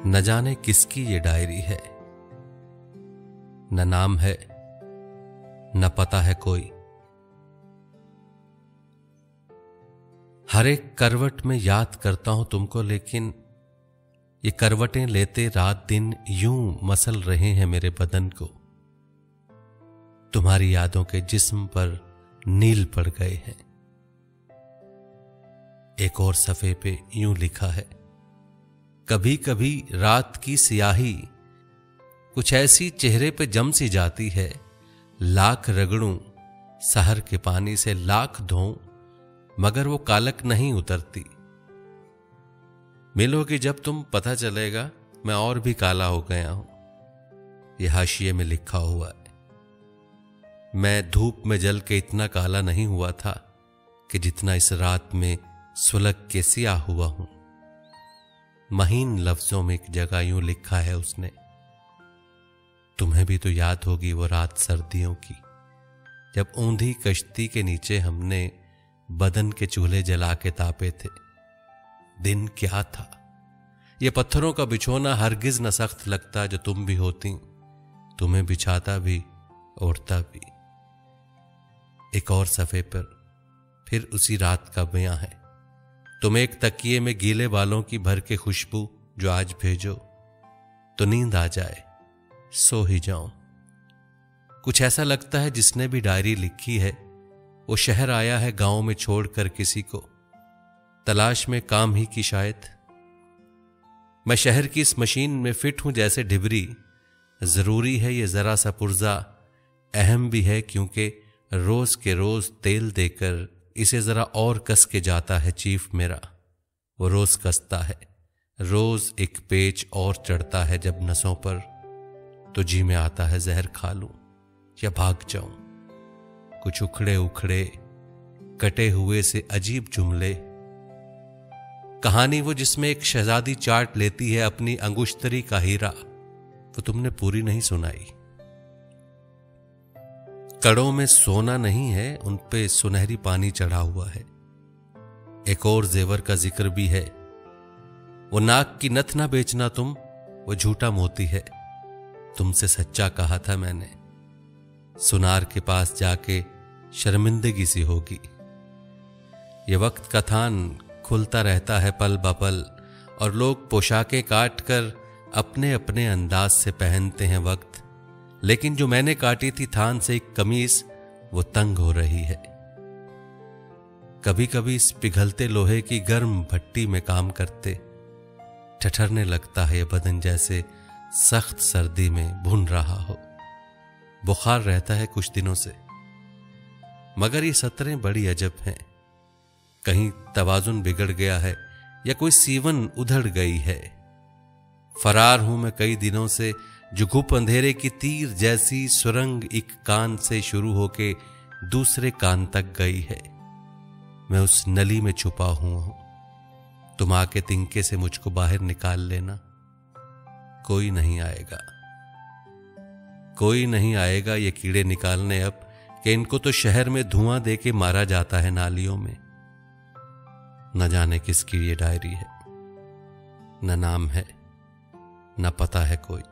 न जाने किसकी ये डायरी है, न नाम है न पता है कोई। हर एक करवट में याद करता हूं तुमको, लेकिन ये करवटें लेते रात दिन यूं मसल रहे हैं मेरे बदन को। तुम्हारी यादों के जिस्म पर नील पड़ गए हैं। एक और सफ़े पे यूं लिखा है, कभी कभी रात की सियाही कुछ ऐसी चेहरे पे जम सी जाती है, लाख रगड़ूं सहर के पानी से, लाख धोऊं मगर वो कालक नहीं उतरती। मिलोगी जब तुम पता चलेगा मैं और भी काला हो गया हूं। यह हाशिए में लिखा हुआ है। मैं धूप में जल के इतना काला नहीं हुआ था कि जितना इस रात में सुलग के सियाह हुआ हूं। महीन लफ्जों में एक जगह यूं लिखा है उसने, तुम्हें भी तो याद होगी वो रात सर्दियों की, जब ऊंधी कश्ती के नीचे हमने बदन के चूल्हे जला के तापे थे। दिन क्या था, ये पत्थरों का बिछोना हरगिज न सख्त लगता जो तुम भी होती, तुम्हें बिछाता भी ओढ़ता भी। एक और सफ़े पर फिर उसी रात का बयां है, तुम एक तकिए में गीले बालों की भर के खुशबू जो आज भेजो तो नींद आ जाए, सो ही जाऊं। कुछ ऐसा लगता है जिसने भी डायरी लिखी है वो शहर आया है गांव में छोड़कर किसी को, तलाश में काम ही की शायद। मैं शहर की इस मशीन में फिट हूं जैसे ढिबरी। जरूरी है ये जरा सा पुर्जा, अहम भी है क्योंकि रोज के रोज तेल देकर इसे जरा और कस के जाता है चीफ मेरा। वो रोज कसता है, रोज एक पेच और चढ़ता है जब नसों पर, तो जी में आता है जहर खा लूं या भाग जाऊं। कुछ उखड़े उखड़े कटे हुए से अजीब जुमले, कहानी वो जिसमें एक शहजादी चाट लेती है अपनी अंगुश्तरी का हीरा, वो तुमने पूरी नहीं सुनाई। कड़ों में सोना नहीं है, उन पे सुनहरी पानी चढ़ा हुआ है। एक और जेवर का जिक्र भी है, वो नाक की नथ ना बेचना तुम, वो झूठा मोती है, तुमसे सच्चा कहा था मैंने। सुनार के पास जाके शर्मिंदगी सी होगी। ये वक्त का थान खुलता रहता है पल ब पल, और लोग पोशाकें काट कर अपने अपने अंदाज से पहनते हैं वक्त, लेकिन जो मैंने काटी थी थान से एक कमीज, वो तंग हो रही है। कभी कभी इस पिघलते लोहे की गर्म भट्टी में काम करते ठठरने लगता है ये बदन, जैसे सख्त सर्दी में भुन रहा हो। बुखार रहता है कुछ दिनों से, मगर ये सतरें बड़ी अजब हैं। कहीं तवाजुन बिगड़ गया है या कोई सीवन उधड़ गई है। फरार हूं मैं कई दिनों से, जो घुप अंधेरे की तीर जैसी सुरंग एक कान से शुरू होके दूसरे कान तक गई है। मैं उस नली में छुपा हूं, तुम आके तिनके से मुझको बाहर निकाल लेना। कोई नहीं आएगा, कोई नहीं आएगा ये कीड़े निकालने अब, कि इनको तो शहर में धुआं देके मारा जाता है नालियों में। न जाने किसकी ये डायरी है, न नाम है न पता है कोई।